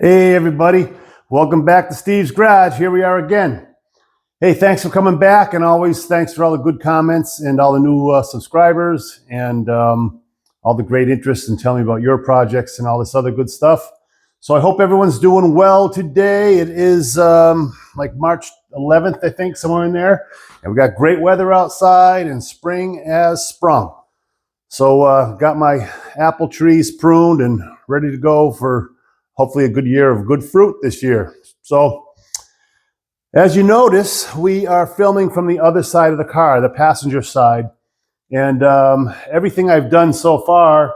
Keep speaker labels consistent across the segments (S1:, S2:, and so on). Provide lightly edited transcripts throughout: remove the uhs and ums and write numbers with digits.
S1: Hey everybody, welcome back to Steve's Garage. Here we are again. Hey, thanks for coming back, and always thanks for all the good comments and all the new subscribers and all the great interest in telling me about your projects and all this other good stuff. So I hope everyone's doing well today. It is like March 11th, I think, somewhere in there. And we got great weather outside and spring has sprung. So got my apple trees pruned and ready to go for hopefully a good year of good fruit this year. So as you notice, we are filming from the other side of the car, the passenger side. And everything I've done so far,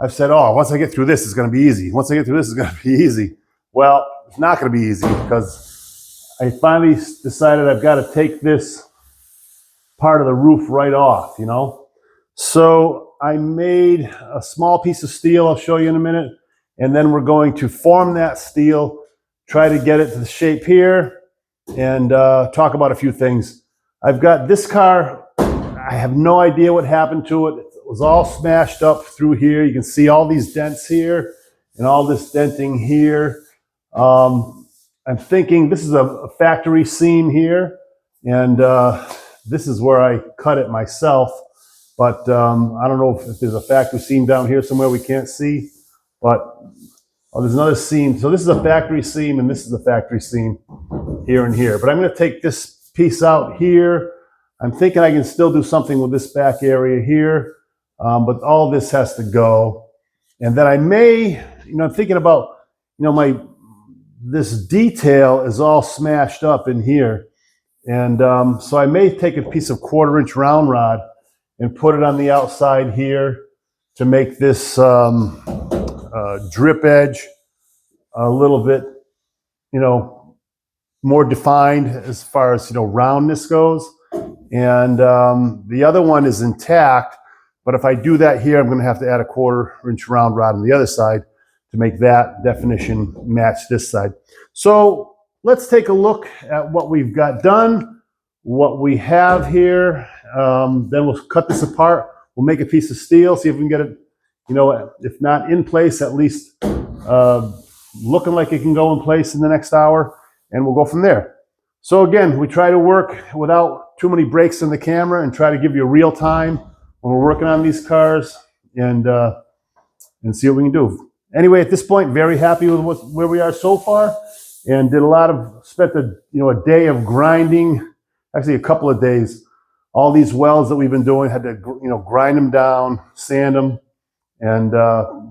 S1: I've said, oh, once I get through this, it's going to be easy. Once I get through this, it's going to be easy. Well, it's not going to be easy because I finally decided I've got to take this part of the roof right off, you know. So I made a small piece of steel. I'll show you in a minute. And then we're going to form that steel, try to get it to the shape here, and talk about a few things. I've got this car. I have no idea what happened to it. It was all smashed up through here. You can see all these dents here and all this denting here. I'm thinking this is a factory seam here, and this is where I cut it myself. But I don't know if there's a factory seam down here somewhere we can't see. But there's another seam. So this is a factory seam, and this is a factory seam here and here. But I'm going to take this piece out here. I'm thinking I can still do something with this back area here, but all this has to go. And then I may, I'm thinking about, this detail is all smashed up in here. And so I may take a piece of 1/4-inch round rod and put it on the outside here to make this drip edge a little bit, more defined as far as, roundness goes. And the other one is intact, but if I do that here, I'm going to have to add a 1/4-inch round rod on the other side to make that definition match this side. So let's take a look at what we've got done, what we have here. Then we'll cut this apart. We'll make a piece of steel, see if we can get it, if not in place, at least looking like it can go in place in the next hour, and we'll go from there. So again, we try to work without too many breaks in the camera and try to give you real time when we're working on these cars, and see what we can do. Anyway, at this point, very happy with where we are so far, and spent a day of grinding, actually a couple of days. All these welds that we've been doing, had to grind them down, sand them, and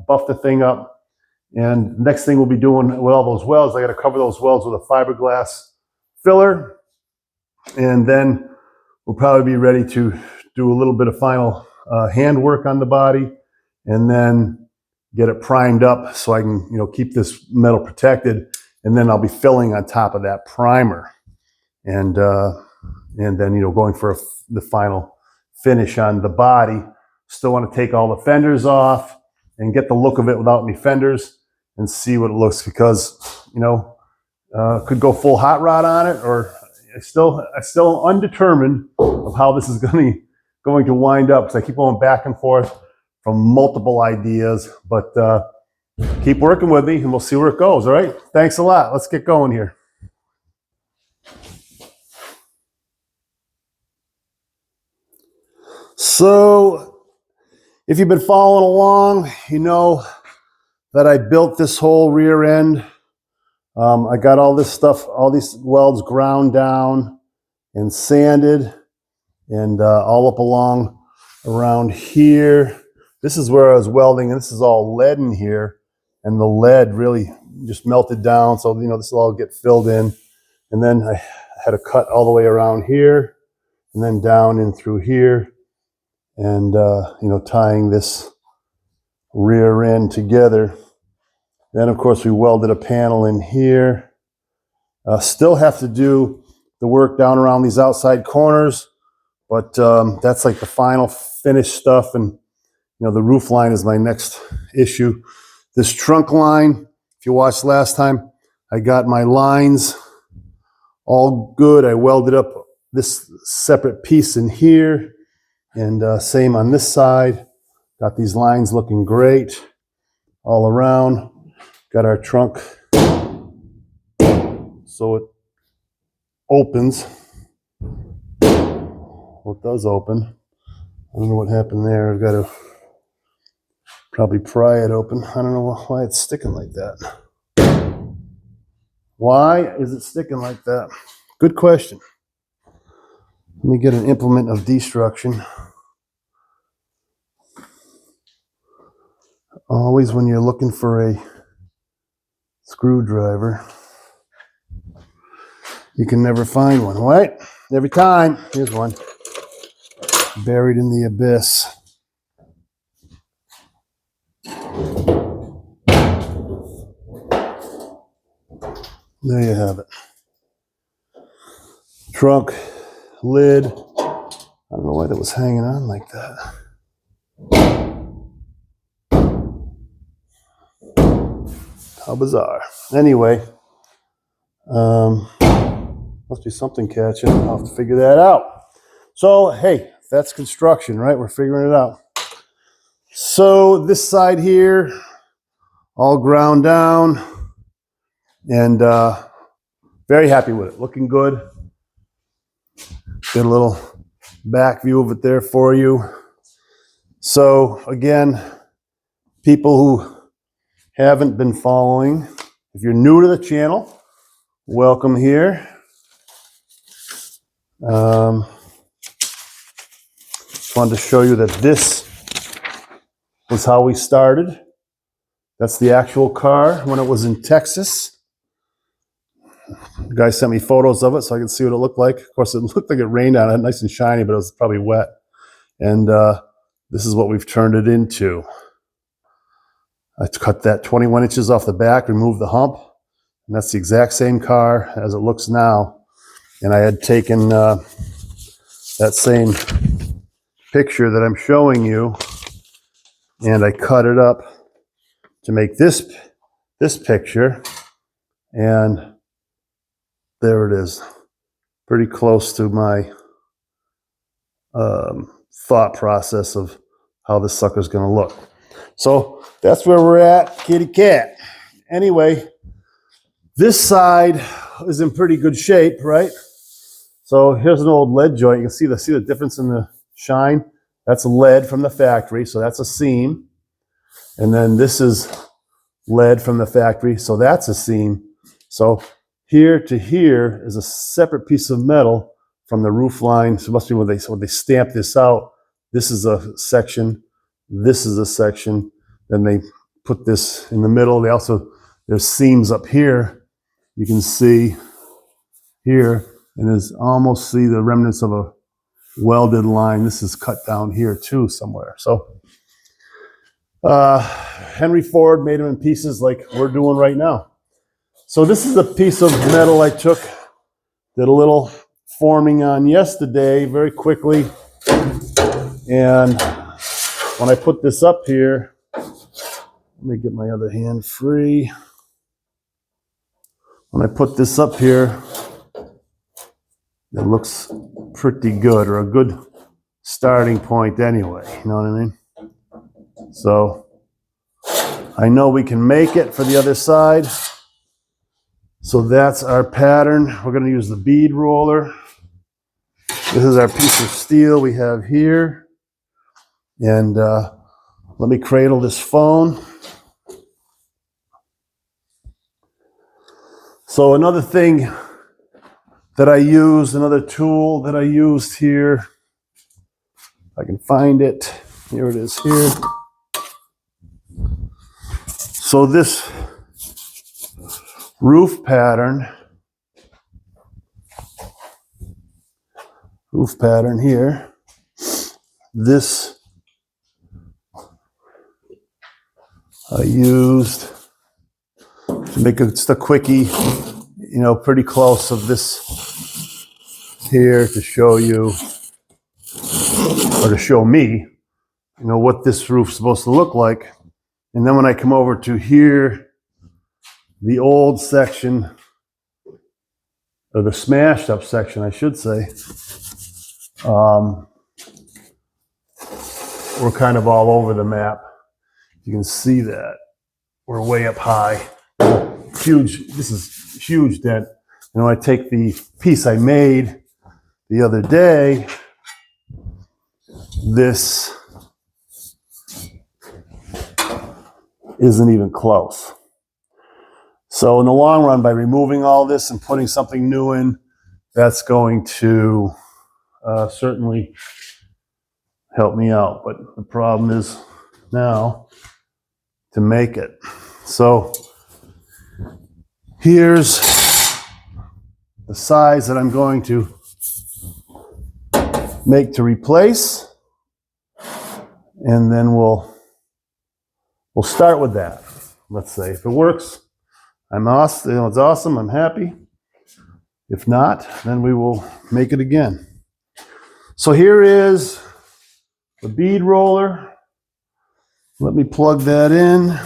S1: buff the thing up. And next thing we'll be doing with all those welds, I got to cover those welds with a fiberglass filler, and then we'll probably be ready to do a little bit of final handwork on the body, and then get it primed up so I can keep this metal protected, and then I'll be filling on top of that primer, and then going for the final finish on the body. Still want to take all the fenders off and get the look of it without any fenders and see what it looks, because could go full hot rod on it, or I still undetermined of how this is going to wind up, because I keep going back and forth from multiple ideas. But keep working with me and we'll see where it goes. All right, thanks a lot. Let's get going here. So if you've been following along, you know that I built this whole rear end. I got all this stuff, all these welds ground down and sanded, and all up along around here. This is where I was welding, and this is all lead in here, and the lead really just melted down. So, this will all get filled in. And then I had a cut all the way around here, and then down in through here, and tying this rear end together. Then of course we welded a panel in here. Still have to do the work down around these outside corners, but that's like the final finished stuff. And the roof line is my next issue. This trunk line, if you watched last time, I got my lines all good. I welded up this separate piece in here, and same on this side. Got these lines looking great all around. Got our trunk so it opens. Well, it does open. I don't know what happened there. I've got to probably pry it open. I don't know why it's sticking like that. Why is it sticking like that? Good question. Let me get an implement of destruction. Always when you're looking for a screwdriver, you can never find one, right? Every time. Here's one. Buried in the abyss. There you have it. Trunk, lid. I don't know why that was hanging on like that. How bizarre. Anyway, must be something catching. I'll have to figure that out. So, hey, that's construction, right? We're figuring it out. So this side here, all ground down, and very happy with it. Looking good. Get a little back view of it there for you. So again, people who haven't been following, if you're new to the channel, welcome here. Wanted to show you that this was how we started. That's the actual car when it was in Texas. The guy sent me photos of it so I could see what it looked like. Of course, it looked like it rained on it, nice and shiny, but it was probably wet. And this is what we've turned it into. I cut that 21 inches off the back, removed the hump, and that's the exact same car as it looks now. And I had taken that same picture that I'm showing you, and I cut it up to make this picture, and there it is. Pretty close to my thought process of how this sucker's going to look. So that's where we're at, kitty cat. Anyway, this side is in pretty good shape, right? So here's an old lead joint. You can see the difference in the shine. That's lead from the factory, so that's a seam. And then this is lead from the factory, so that's a seam. So here to here is a separate piece of metal from the roof line. So it must be when they stamp this out. This is a section. This is a section. Then they put this in the middle. There's seams up here. You can see here, and there's almost see the remnants of a welded line. This is cut down here too somewhere. So Henry Ford made them in pieces like we're doing right now. So this is a piece of metal I took, did a little forming on yesterday very quickly. And when I put this up here, let me get my other hand free. When I put this up here, it looks pretty good, or a good starting point anyway, you know what I mean? So I know we can make it for the other side. So that's our pattern. We're going to use the bead roller. This is our piece of steel we have here. And let me cradle this phone. So another thing that I used, another tool that I used here, if I can find it. Here it is here. So this roof pattern here, this I used to make just a quickie, you know, pretty close of this here to show you, or to show me, you know, what this roof's supposed to look like. And then when I come over to here, the old section, or the smashed up section, I should say, we're kind of all over the map. You can see that we're way up high. Huge, this is huge dent. And when I take the piece I made the other day, this isn't even close. So in the long run, by removing all this and putting something new in, that's going to certainly help me out. But the problem is now to make it. So here's the size that I'm going to make to replace, and then we'll start with that. Let's say if it works, I'm awesome. You know, it's awesome. I'm happy. If not, then we will make it again. So here is the bead roller. Let me plug that in.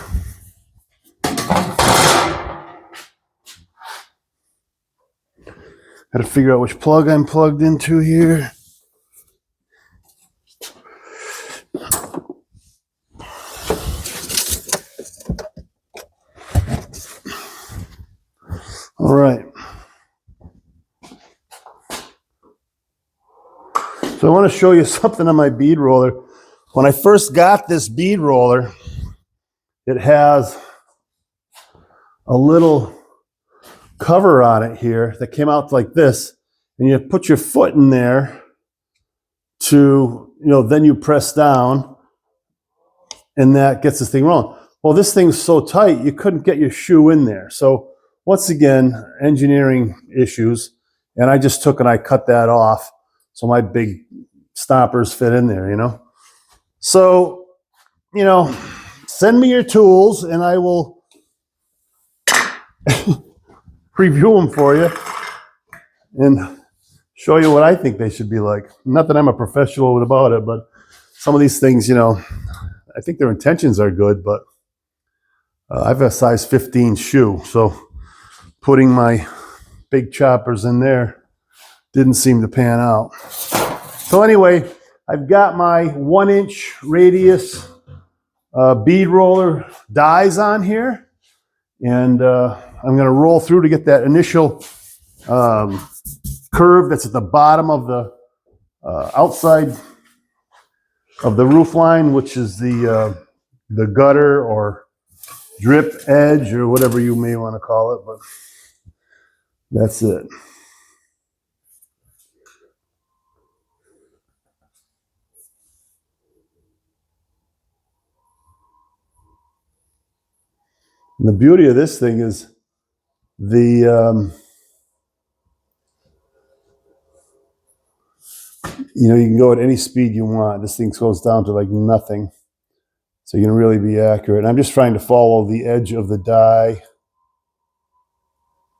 S1: Got to figure out which plug I'm plugged into here. All right. So I want to show you something on my bead roller. When I first got this bead roller, it has a little cover on it here that came out like this, and you put your foot in there to, then you press down, and that gets this thing rolling. Well, this thing's so tight, you couldn't get your shoe in there. So once again, engineering issues, and I just took and I cut that off so my big stoppers fit in there, So, send me your tools and I will review them for you and show you what I think they should be like. Not that I'm a professional about it, but some of these things, I think their intentions are good, but I have a size 15 shoe, so putting my big choppers in there didn't seem to pan out. So anyway, I've got my 1-inch radius bead roller dies on here, and I'm going to roll through to get that initial curve that's at the bottom of the outside of the roof line, which is the gutter or drip edge or whatever you may want to call it, but that's it. And the beauty of this thing is the you can go at any speed you want. This thing goes down to like nothing, so you can really be accurate. And I'm just trying to follow the edge of the die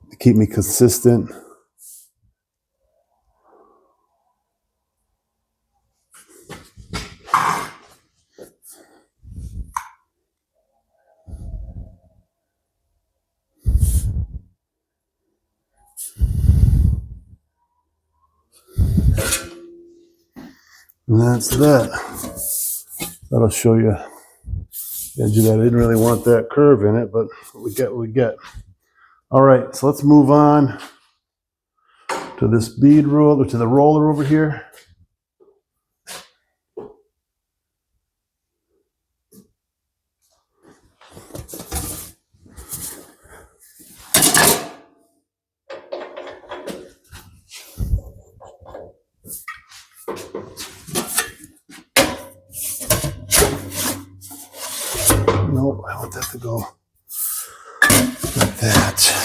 S1: to keep me consistent. And that's that. That'll show you the edge of that. I didn't really want that curve in it, but we get what we get. All right, so let's move on to this bead roller, to the roller over here. Nope, I want that to go like that.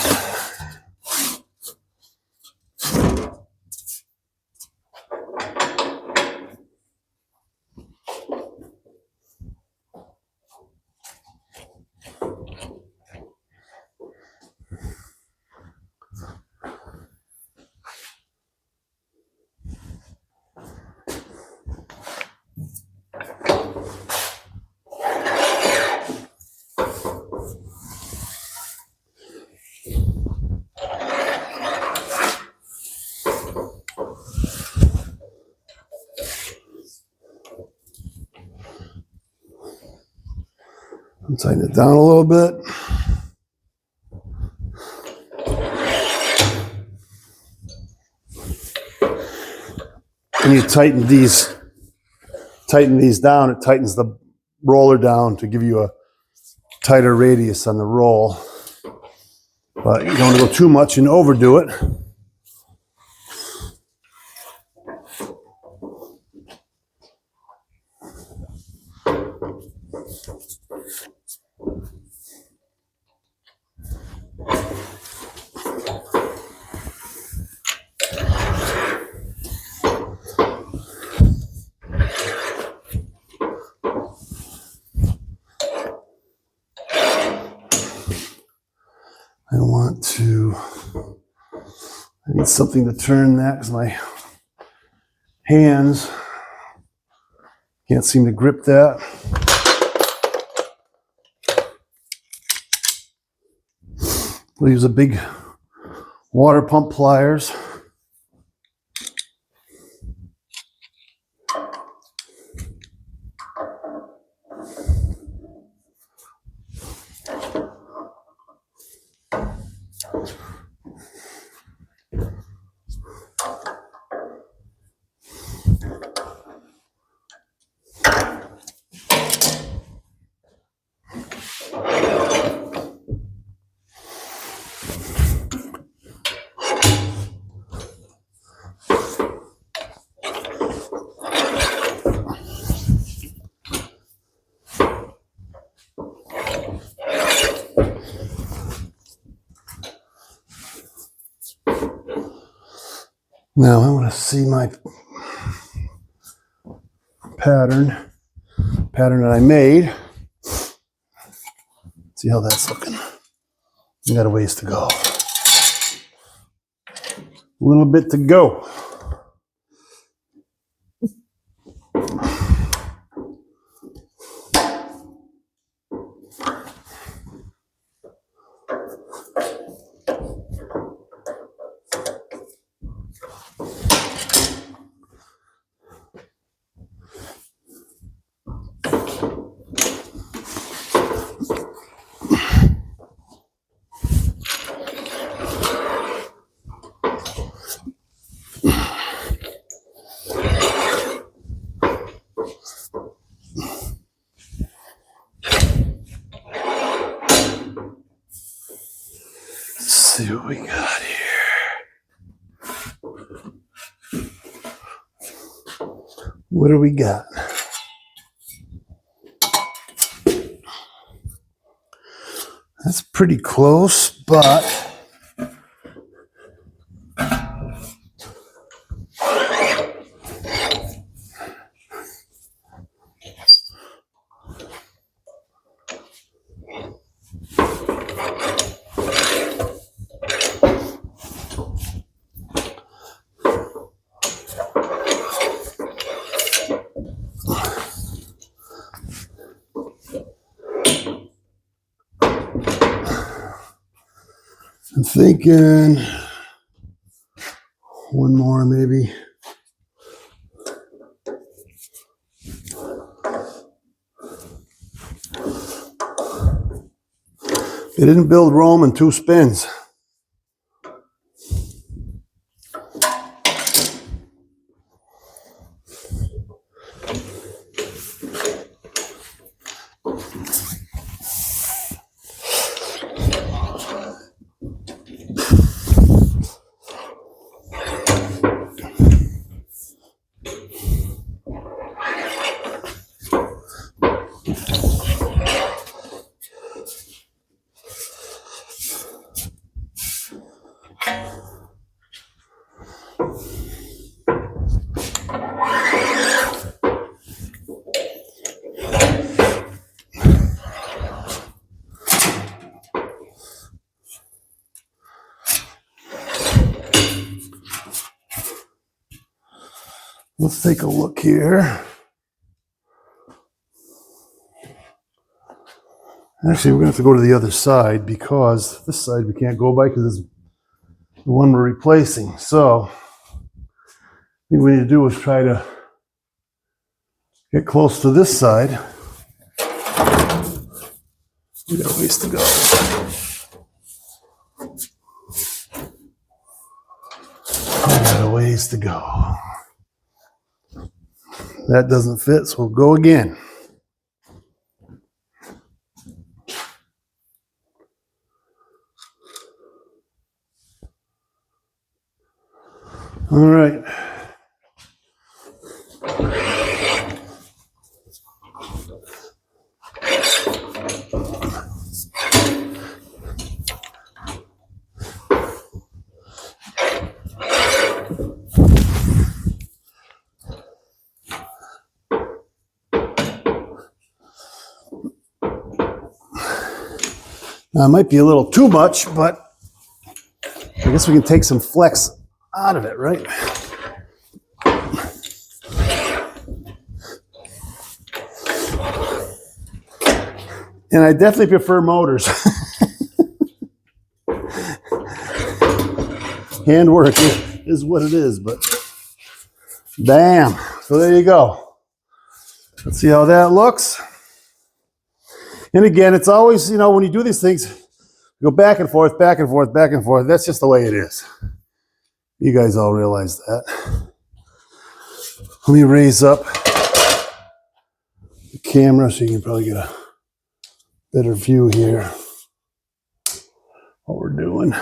S1: Tighten it down a little bit. when you tighten these down, it tightens the roller down to give you a tighter radius on the roll. But you don't want to go too much and overdo it. I need something to turn that because my hands can't seem to grip that. We'll use a big water pump pliers. Now I want to see my pattern that I made. See how that's looking. We got a ways to go. A little bit to go. See what we got here. What do we got? That's pretty close, but I'm thinking one more maybe. They didn't build Rome in 2 spins. Let's take a look here. Actually, we're going to have to go to the other side because this side we can't go by because it's the one we're replacing. So, what we need to do is try to get close to this side. We got a ways to go. We got a ways to go. That doesn't fit, so we'll go again. All right. Now, it might be a little too much, but I guess we can take some flex out of it, right? And I definitely prefer motors. Handwork is what it is, but bam. So there you go. Let's see how that looks. And again, it's always, you know, when you do these things, you go back and forth, back and forth, back and forth. That's just the way it is. You guys all realize that. Let me raise up the camera so you can probably get a better view here. What we're doing.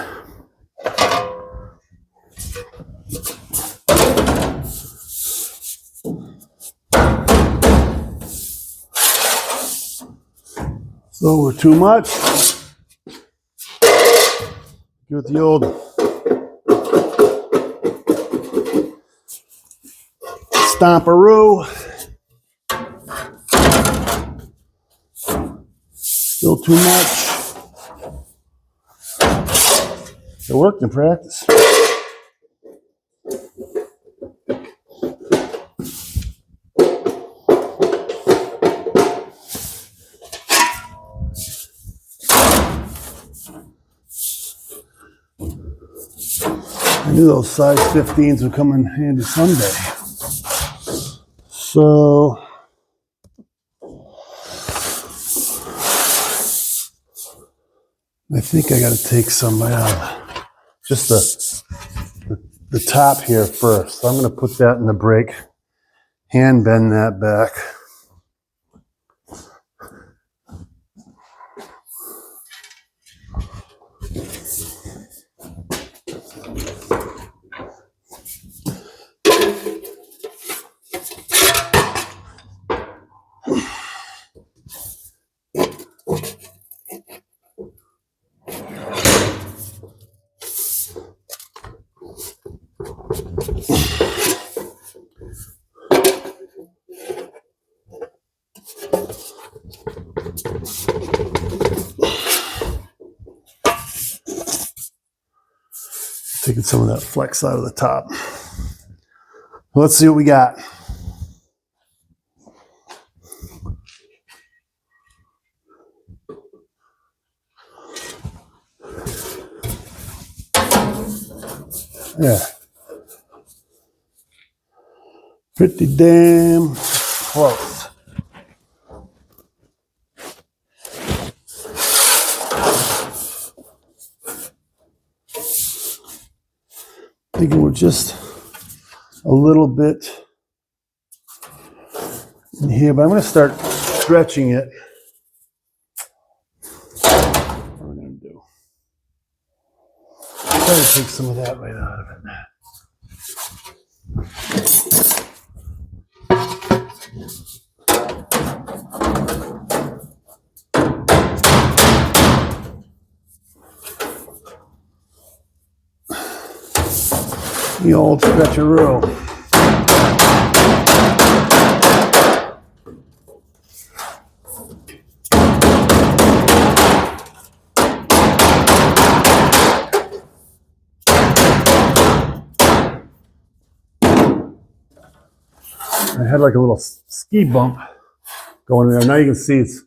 S1: So we're too much. Get with the old stomperoo. Still too much. It worked in practice. I knew those size 15s would come in handy someday. So I think I got to take some out, just the top here first. So I'm going to put that in the brake, hand bend that back. Taking some of that flex out of the top. Let's see what we got. Yeah. Pretty damn close. Thinking we're just a little bit in here, but I'm going to start stretching it. What we're going to do? Try to take some of that right out of it. The old stretcheroo. I had like a little ski bump going in there. Now you can see it's a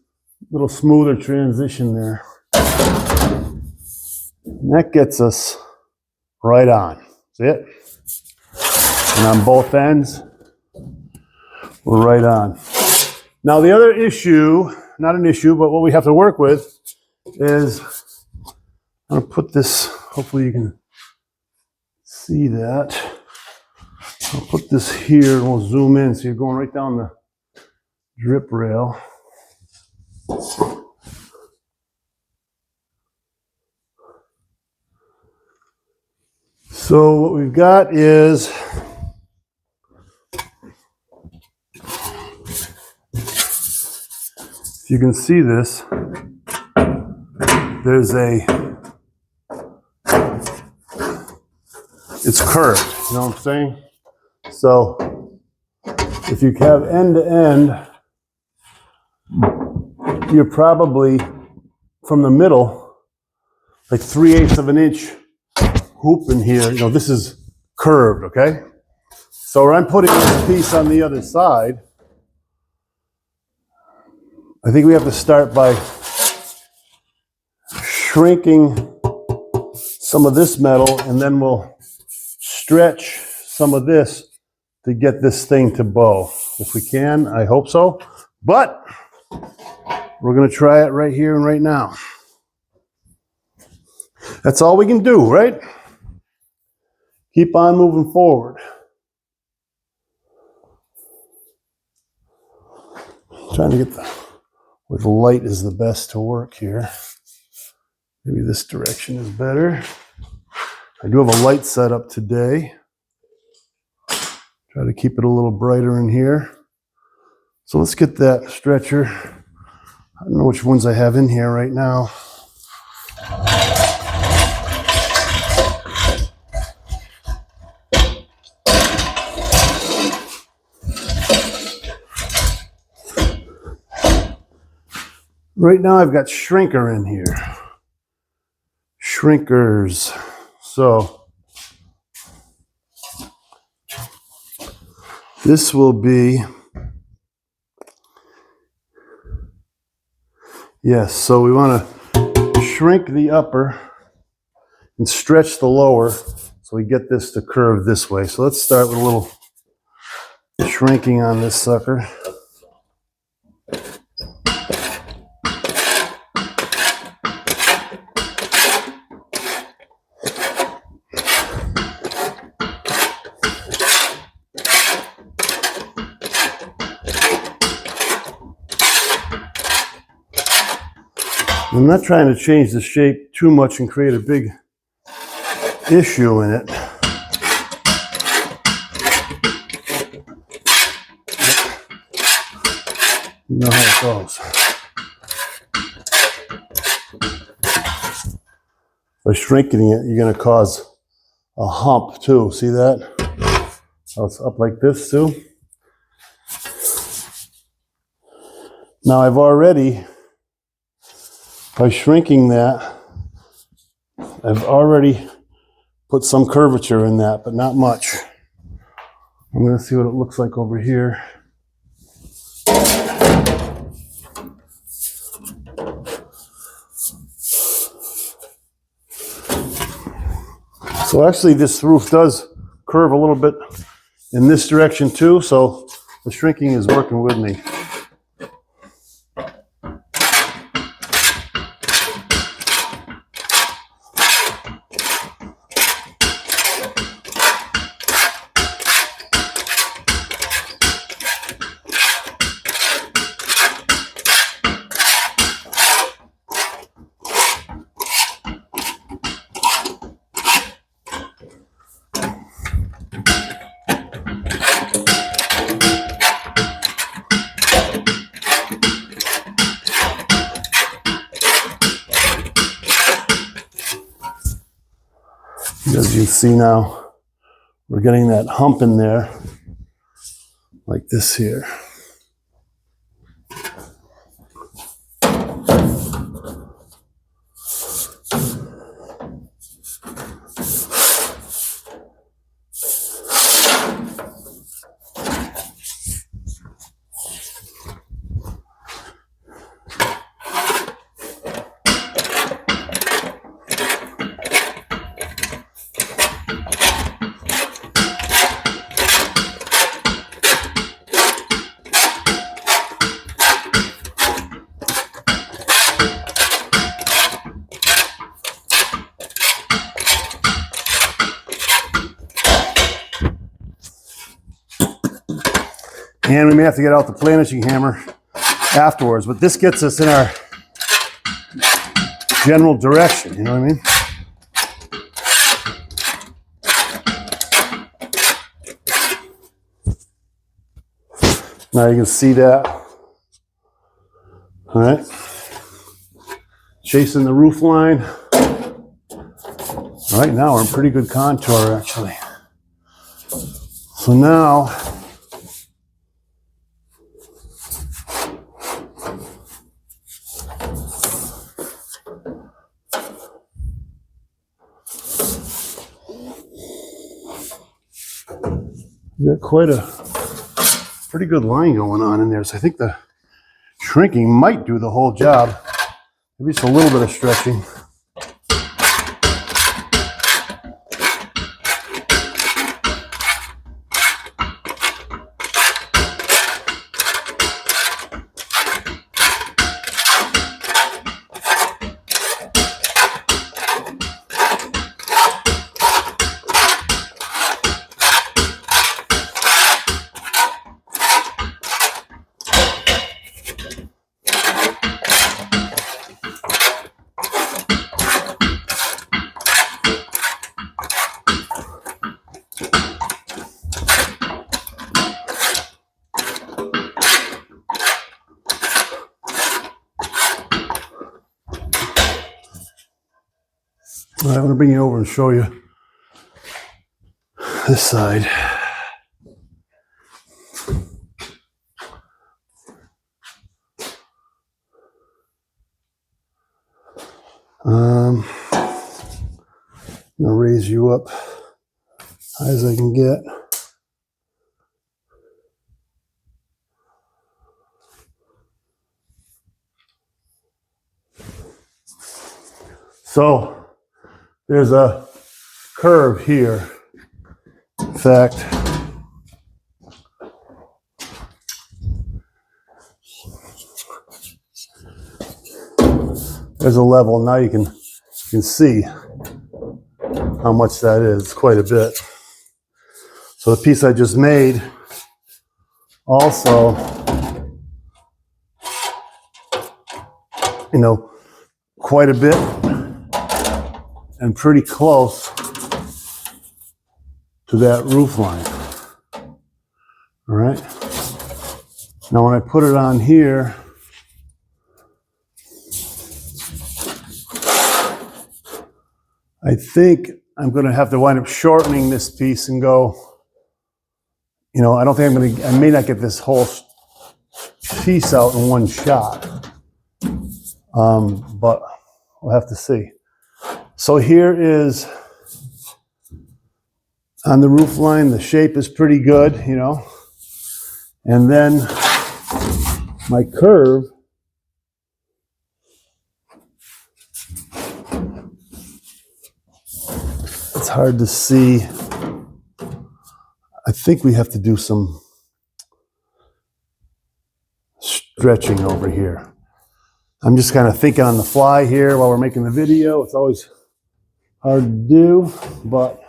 S1: little smoother transition there. And that gets us right on. See it? And on both ends, we're right on. Now the other issue, not an issue, but what we have to work with is, I'm going to put this, hopefully you can see that. I'll put this here and we'll zoom in so you're going right down the drip rail. So what we've got is if you can see this, it's curved, you know what I'm saying? So if you have end to end, you're probably from the middle, like 3/8 of an inch hoop in here. You know, this is curved, okay? So where I'm putting this piece on the other side, I think we have to start by shrinking some of this metal, and then we'll stretch some of this to get this thing to bow. If we can, I hope so. But we're going to try it right here and right now. That's all we can do, right? Keep on moving forward. Trying to get where the light is the best to work here. Maybe this direction is better. I do have a light setup today. Try to keep it a little brighter in here. So let's get that stretcher. I don't know which ones I have in here right now. Right now I've got shrinker in here. Shrinkers. So this will be, yes, so we want to shrink the upper and stretch the lower so we get this to curve this way. So let's start with a little shrinking on this sucker. I'm not trying to change the shape too much and create a big issue in it. You know how it goes. By shrinking it, you're going to cause a hump too. See that? So it's up like this too. Now I've already, by shrinking that, I've already put some curvature in that, but not much. I'm going to see what it looks like over here. So actually this roof does curve a little bit in this direction too, so the shrinking is working with me. As you see now, we're getting that hump in there, like this here. And we may have to get out the planishing hammer afterwards, but this gets us in our general direction, you know what I mean? Now you can see that. All right. Chasing the roof line. All right, now we're in pretty good contour, actually. So now, we got quite a pretty good line going on in there. So I think the shrinking might do the whole job. Maybe just a little bit of stretching. All right, I'm going to bring you over and show you this side. I'm going to raise you up high as I can get. So there's a curve here. In fact, there's a level. Now you can see how much that is, quite a bit. So the piece I just made also, you know, quite a bit and pretty close to that roof line. All right. Now when I put it on here, I think I'm going to have to wind up shortening this piece and go, you know, I don't think I may not get this whole piece out in one shot. But we'll have to see. So here is, on the roof line, the shape is pretty good, you know. And then my curve, it's hard to see. I think we have to do some stretching over here. I'm just kind of thinking on the fly here while we're making the video. It's always hard to do, but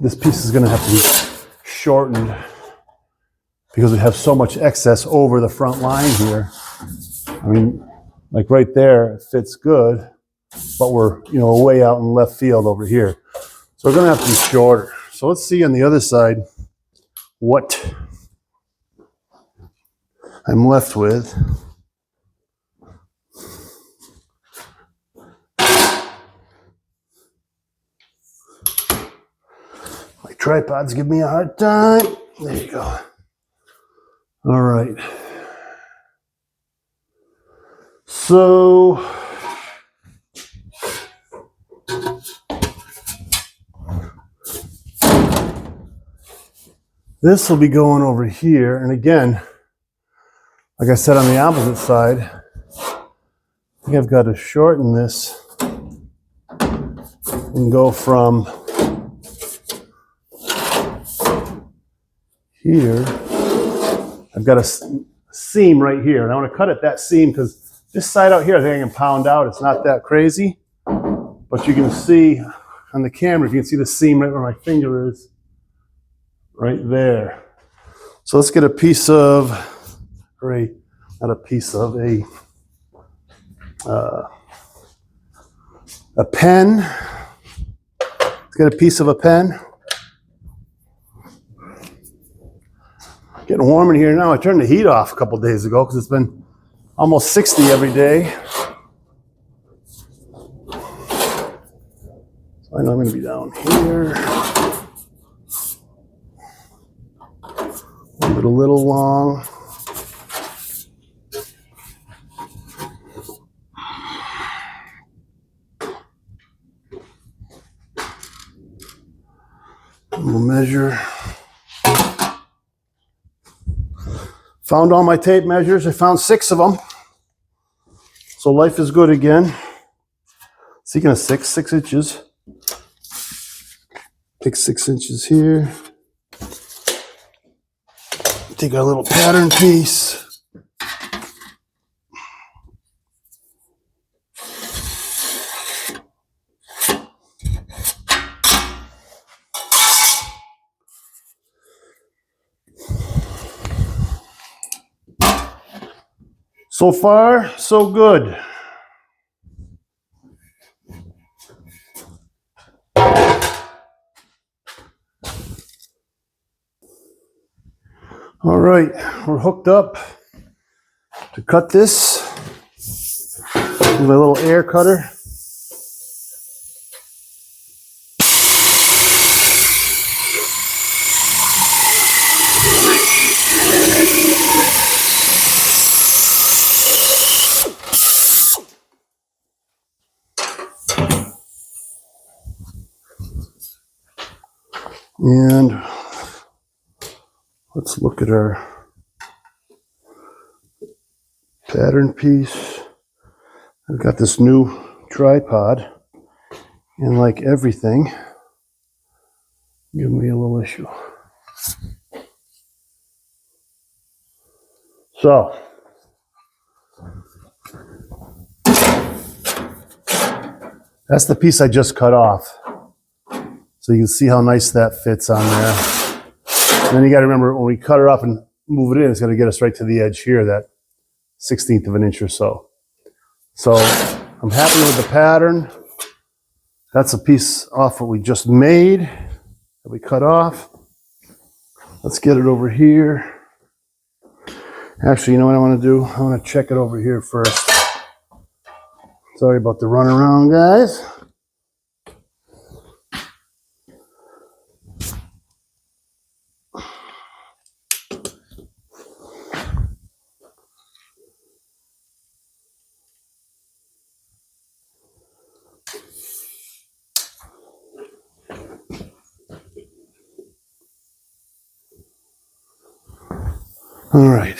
S1: this piece is going to have to be shortened because we have so much excess over the front line here. I mean, like right there, it fits good, but we're, you know, way out in left field over here. So we're going to have to be shorter. So let's see on the other side what I'm left with. My tripods give me a hard time. There you go. All right. So this will be going over here. And again, like I said on the opposite side, I think I've got to shorten this and go from here. I've got a seam right here, and I want to cut at that seam because this side out here, I think I can pound out. It's not that crazy, but you can see on the camera, if you can see the seam right where my finger is, right there. So let's get a piece of, or not a piece of, a pen. Let's get a piece of a pen. Getting warm in here now. I turned the heat off a couple days ago because it's been almost 60 every day. So I know I'm going to be down here. A little long. We'll measure. Found all my tape measures. I found 6 of them. So life is good again. Speaking of 6 inches. Take 6 inches here. Take our little pattern piece. So far, so good. All right, we're hooked up to cut this with my little air cutter. And let's look at our pattern piece. I've got this new tripod, and like everything, give me a little issue. So, that's the piece I just cut off. So you can see how nice that fits on there. And then you got to remember, when we cut it up and move it in, it's going to get us right to the edge here, that 1/16 of an inch or so. So I'm happy with the pattern. That's a piece off what we just made that we cut off. Let's get it over here. Actually, you know what I want to do? I want to check it over here first. Sorry about the runaround, guys. All right.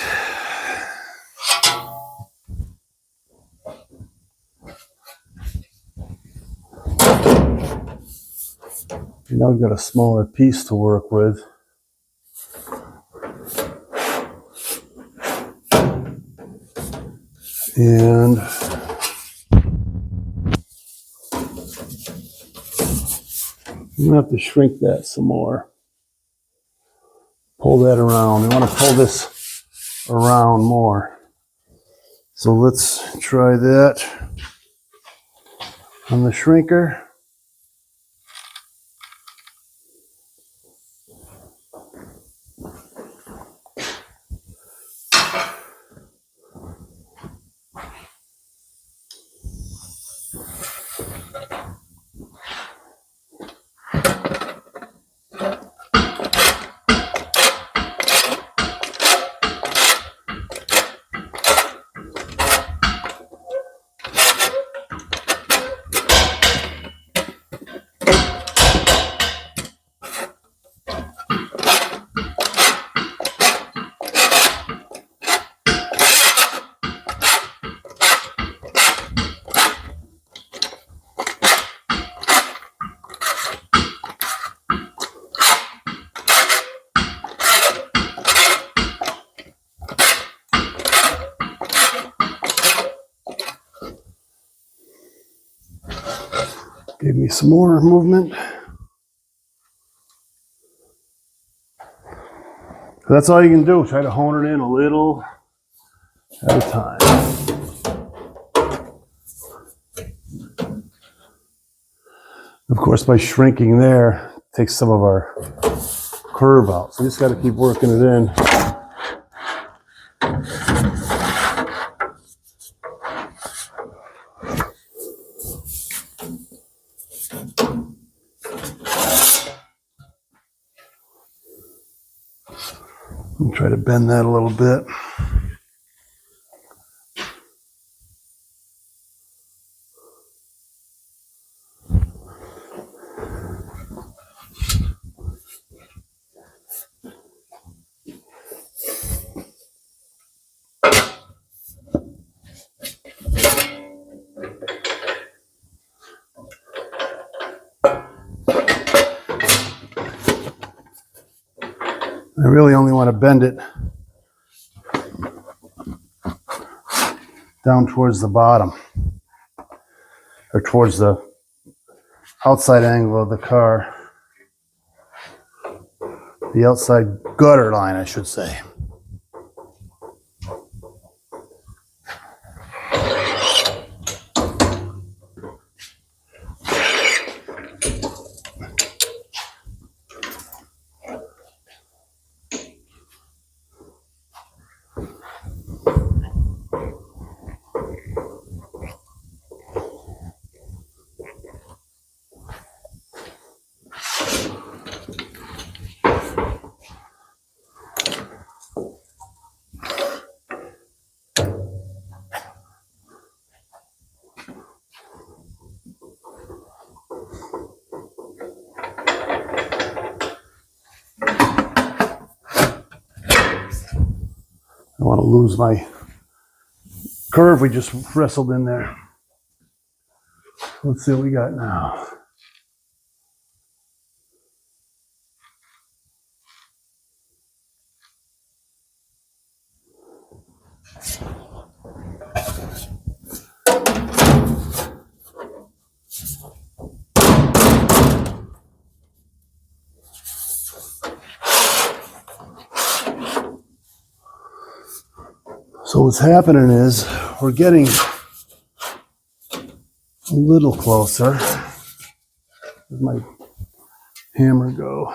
S1: Now we've got a smaller piece to work with. And I'm gonna have to shrink that some more. Pull that around. We want to pull this around more. So let's try that on the shrinker. Gave me some more movement. So that's all you can do. Try to hone it in a little at a time. Of course, by shrinking there, it takes some of our curve out. So we just got to keep working it in. And try to bend that a little bit. I really only want to bend it down towards the bottom, or towards the outside angle of the car. The outside gutter line, I should say. I want to lose my curve we just wrestled in there. Let's see what we got now. So what's happening is we're getting a little closer. Where'd my hammer go?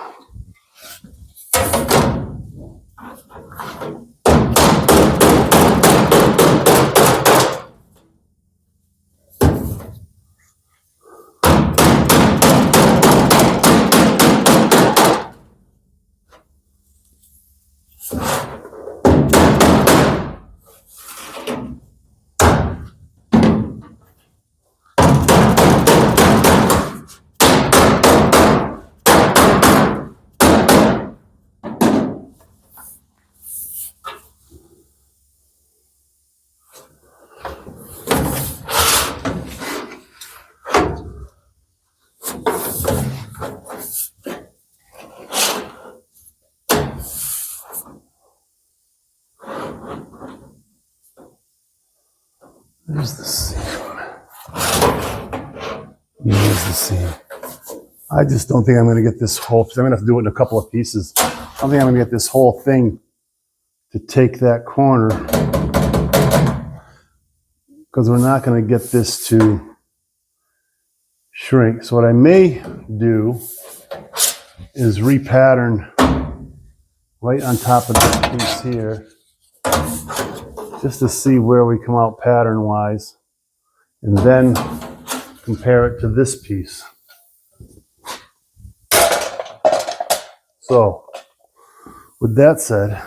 S1: There's the seam. There's the seam. I just don't think I'm going to get this whole, I'm going to have to do it in a couple of pieces. I don't think I'm going to get this whole thing to take that corner, because we're not going to get this to shrink. So what I may do is repattern right on top of this piece here, just to see where we come out pattern wise, and then compare it to this piece. So with that said,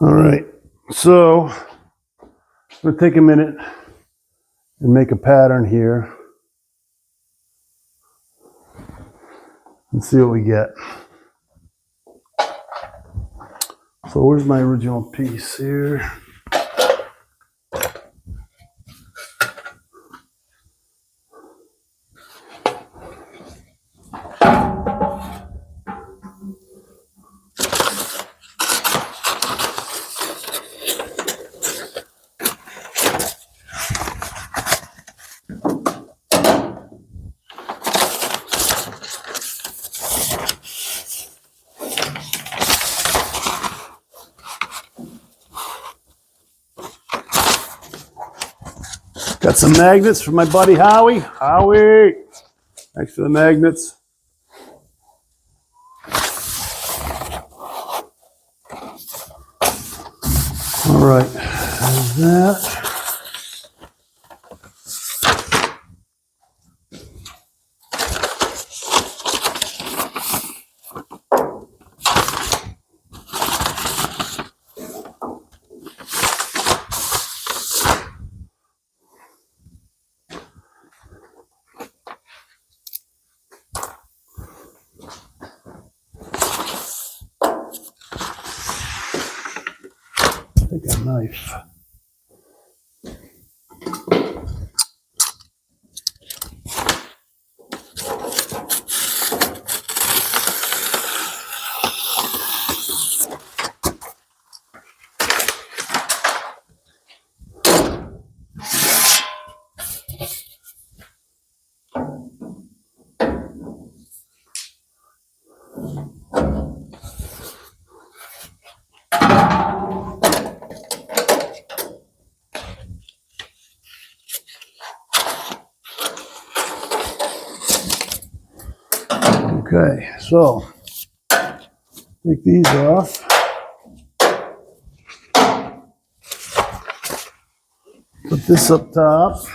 S1: all right, so I'm going to take a minute and make a pattern here and see what we get. So where's my original piece here? Got some magnets from my buddy Howie. Howie, thanks for the magnets. All right, there's that. Take a knife. Okay, so take these off. Put this up top.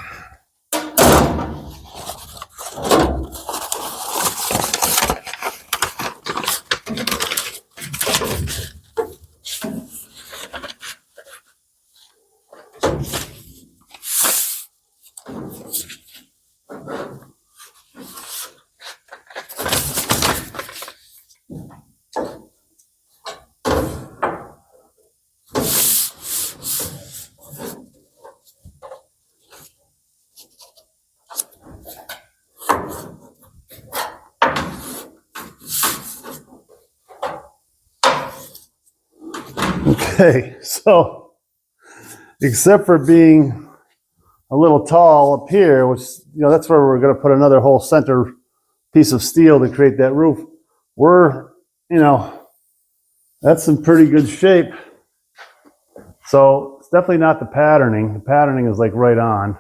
S1: Okay, so except for being a little tall up here, which, you know, that's where we're going to put another whole center piece of steel to create that roof. We're, you know, that's in pretty good shape. So it's definitely not the patterning. The patterning is like right on.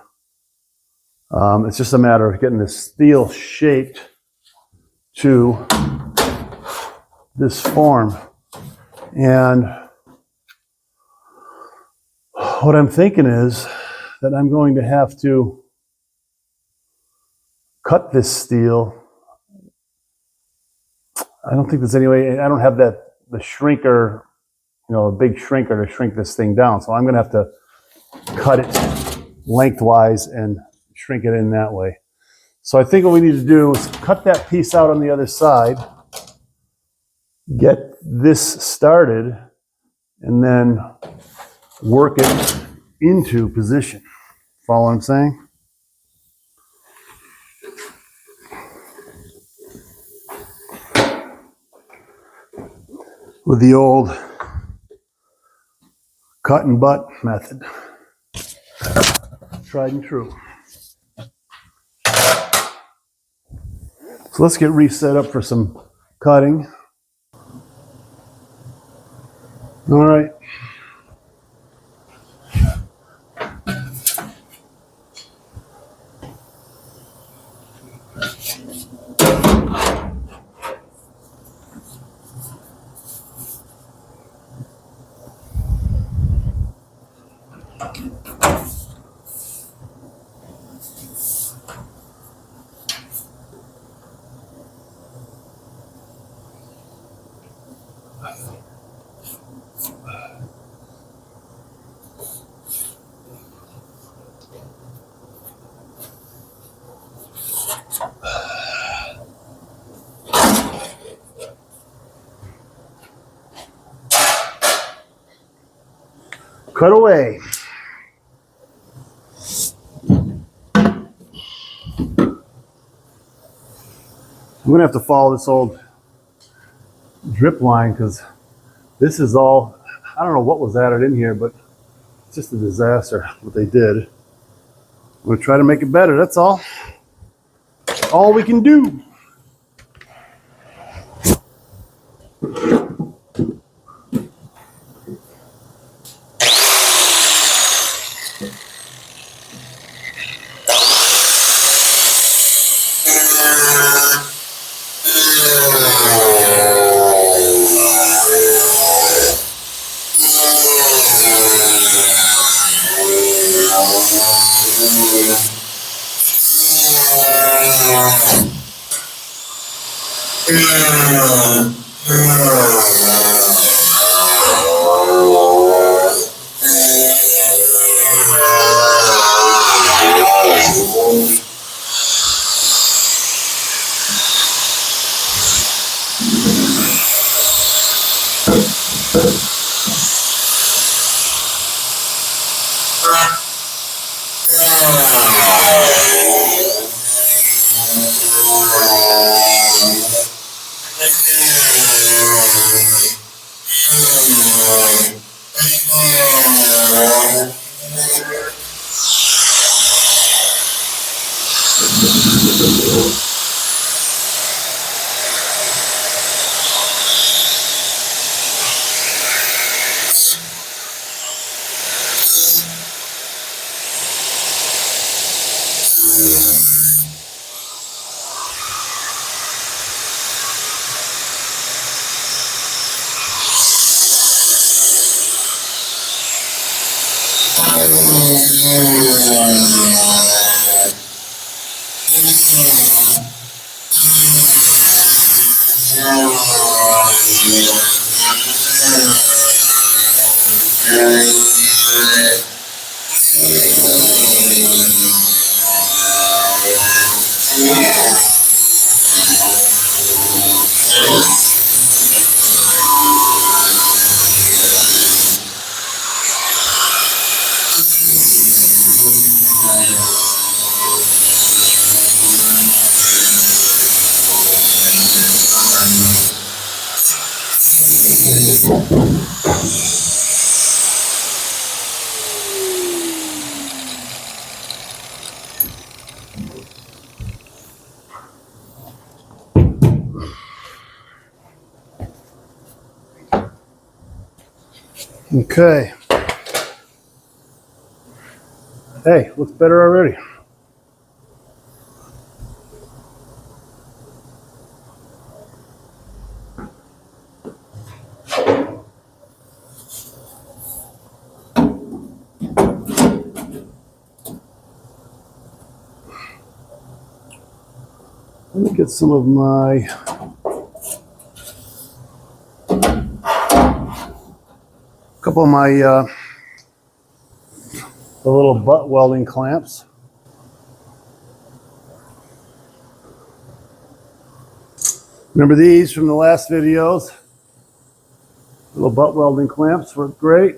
S1: It's just a matter of getting this steel shaped to this form. And what I'm thinking is that I'm going to have to cut this steel. I don't think there's any way, I don't have the shrinker, you know, a big shrinker to shrink this thing down. So I'm going to have to cut it lengthwise and shrink it in that way. So I think what we need to do is cut that piece out on the other side, get this started, and then work it into position. Follow what I'm saying? With the old cut and butt method. Tried and true. So let's get reset up for some cutting. All right. Cut away. I'm going to have to follow this old drip line because this is all, I don't know what was added in here, but it's just a disaster what they did. I'm going to try to make it better, that's all. All we can do. Okay. Hey, looks better already. Let me get some of my the little butt welding clamps. Remember these from the last videos? Little butt welding clamps work great.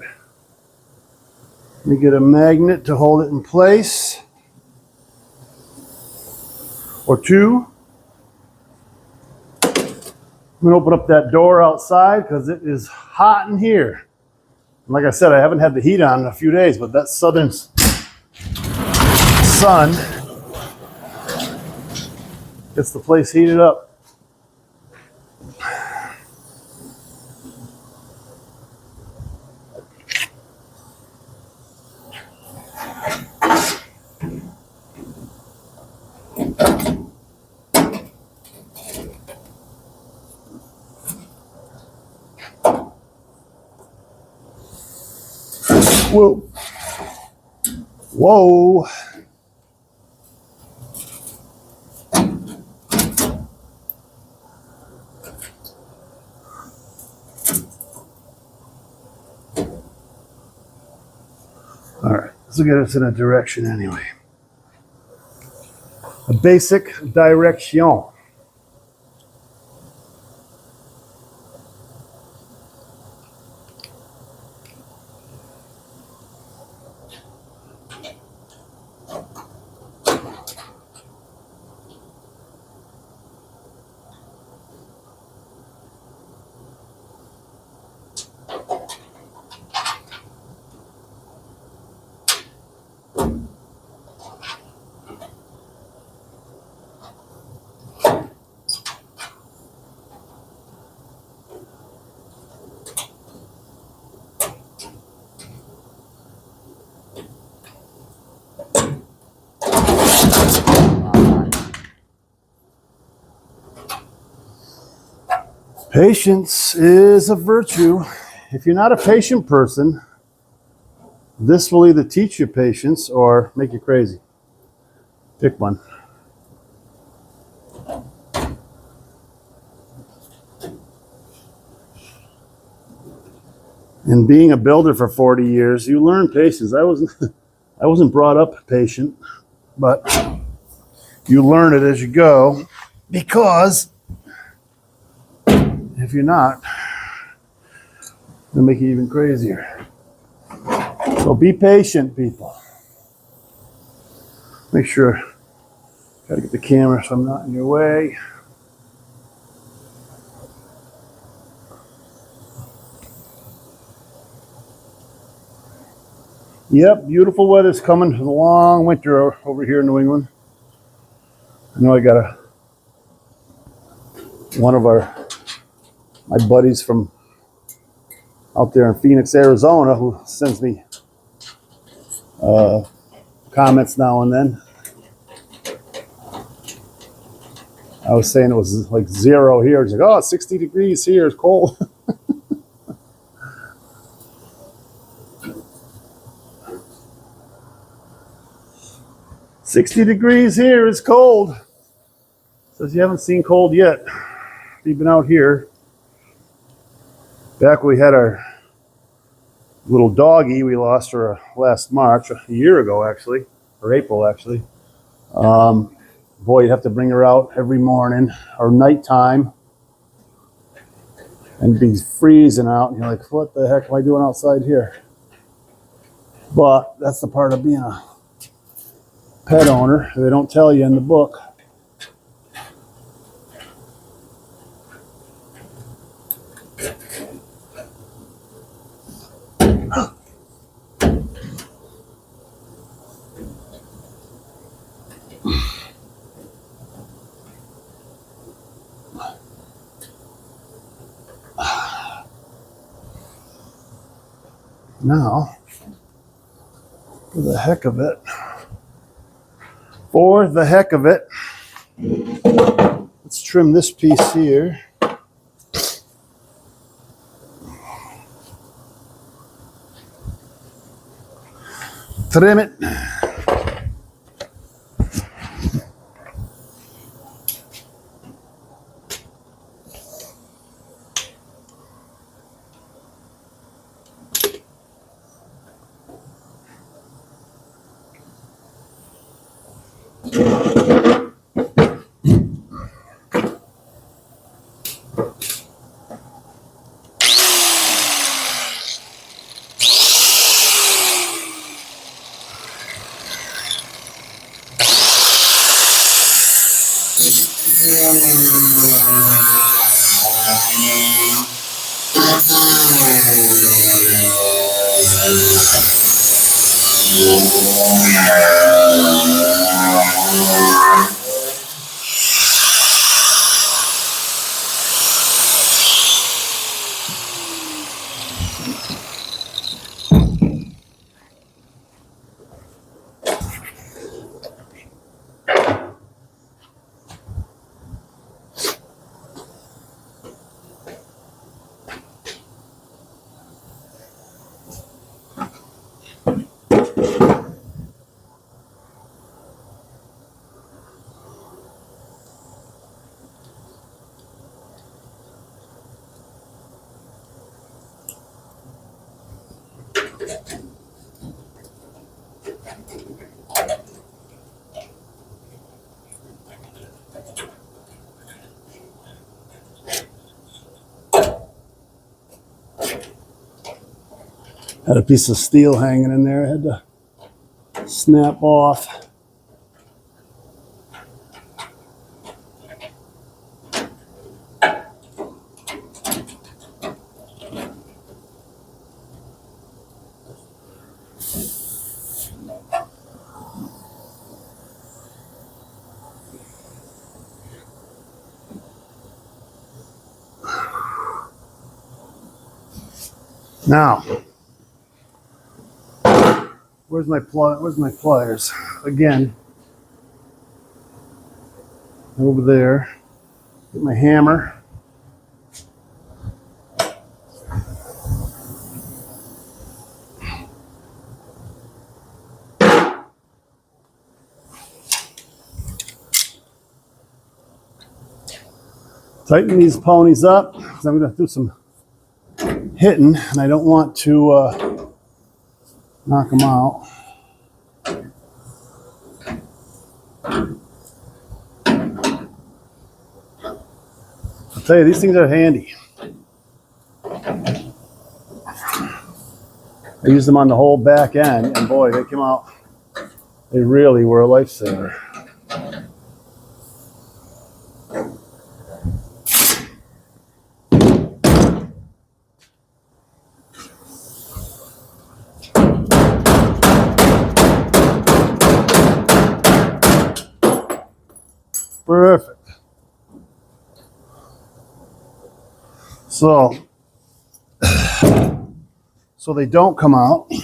S1: Let me get a magnet to hold it in place, or two. I'm gonna open up that door outside because it is hot in here. And like I said, I haven't had the heat on in a few days, but that southern sun gets the place heated up. Whoa. Whoa. All right, this will get us in a direction anyway. A basic direction. Patience is a virtue. If you're not a patient person, This will either teach you patience or make you crazy. Pick one. And being a builder for 40 years, you learn patience. I wasn't brought up patient, but you learn it as you go, because if you're not, it'll make you even crazier. So be patient, people. Make sure, gotta get the camera so I'm not in your way. Yep, beautiful weather's coming. A long winter over here in New England. I know I got one of my buddies from out there in Phoenix, Arizona, who sends me comments now and then. I was saying it was like 0 here. He's like, oh, it's 60 degrees here. It's cold. 60 degrees here is cold. Says you haven't seen cold yet. You've been out here. Back when we had our little doggy, we lost her last March, a year ago actually, or April actually. Boy, you'd have to bring her out every morning or nighttime and be freezing out. And you're like, what the heck am I doing outside here? But that's the part of being a pet owner. They don't tell you in the book. Now, for the heck of it, let's trim this piece here. Trim it. Had a piece of steel hanging in there. I had to snap off. Now, where's my pliers? Again, over there. Get my hammer. Tighten these ponies up because I'm going to do some hitting and I don't want to knock them out. I'll tell you, these things are handy. I used them on the whole back end, and boy, they came out, they really were a lifesaver. Perfect. So they don't come out. I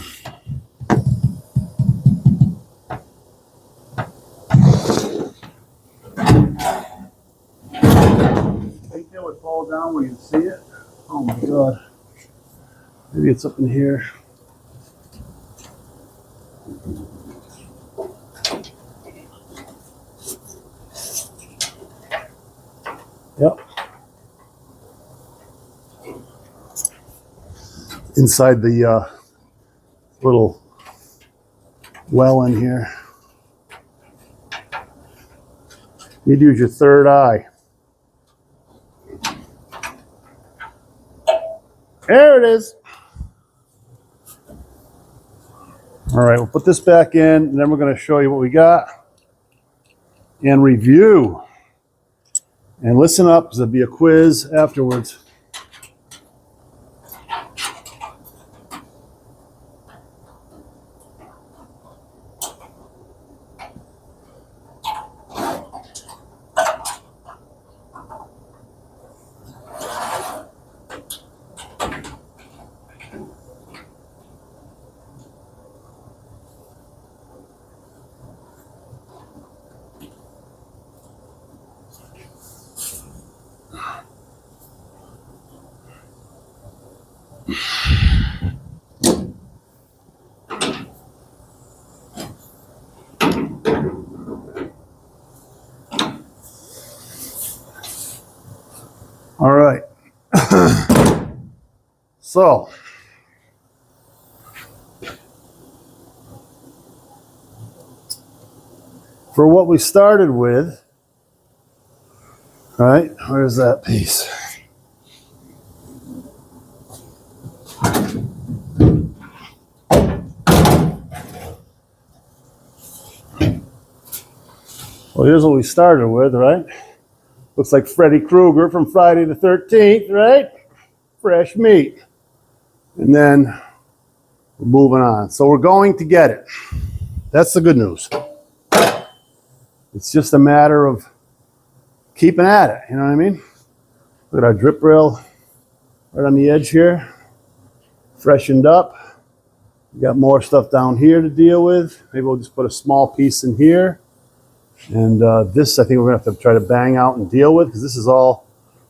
S1: think they would fall down when you see it. Oh my God. Maybe it's up in here. Yep. Inside the little well in here. You'd use your third eye. There it is. All right, we'll put this back in, and then we're going to show you what we got and review. And listen up, because there'll be a quiz afterwards. All right. So, for what we started with, right, where's that piece? Well, here's what we started with, right? Looks like Freddy Krueger from Friday the 13th, right? Fresh meat. And then we're moving on. So we're going to get it. That's the good news. It's just a matter of keeping at it, you know what I mean? Look at our drip rail right on the edge here. Freshened up. We got more stuff down here to deal with. Maybe we'll just put a small piece in here. And this, I think we're going to have to try to bang out and deal with, because this is all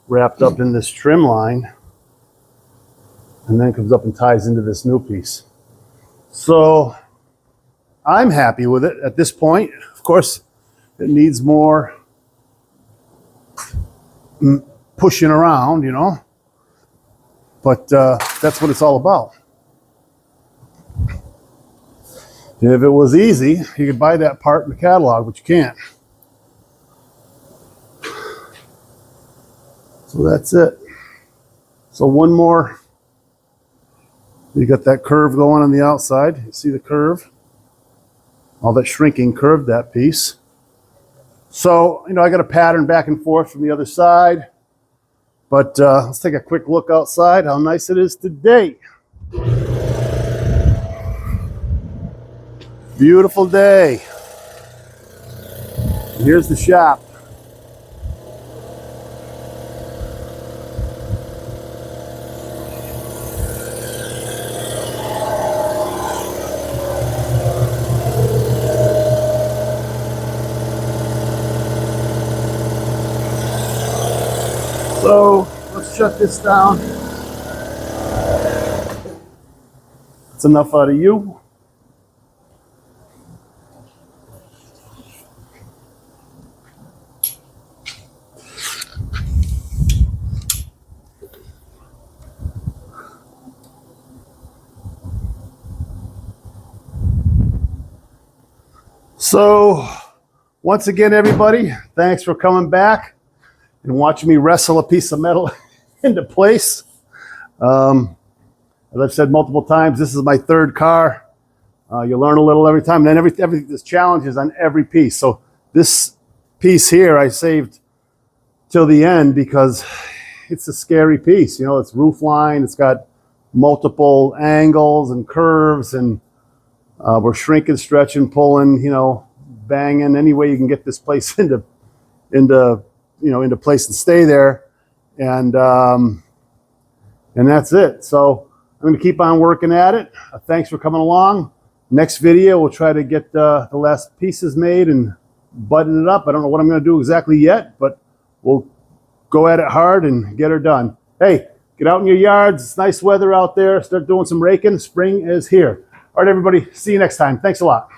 S1: wrapped up in this trim line. And then comes up and ties into this new piece. So I'm happy with it at this point. Of course, it needs more pushing around, you know. But that's what it's all about. And if it was easy, you could buy that part in the catalog, but you can't. So that's it. So one more. You got that curve going on the outside. You see the curve? All that shrinking curved that piece. So, you know, I got a pattern back and forth from the other side. But let's take a quick look outside, how nice it is today. Beautiful day. And here's the shop. So let's shut this down. That's enough out of you. So once again, everybody, thanks for coming back and watching me wrestle a piece of metal into place. As I've said multiple times, this is my third car. You learn a little every time. And then there's challenges on every piece. So this piece here I saved till the end because it's a scary piece. You know, it's roof line. It's got multiple angles and curves, and we're shrinking, stretching, pulling, you know, banging any way you can get this place into place and stay there. And that's it. So I'm going to keep on working at it. Thanks for coming along. Next video, we'll try to get the last pieces made and button it up. I don't know what I'm going to do exactly yet, but we'll go at it hard and get her done. Hey, get out in your yards. It's nice weather out there. Start doing some raking. Spring is here. All right, everybody. See you next time. Thanks a lot.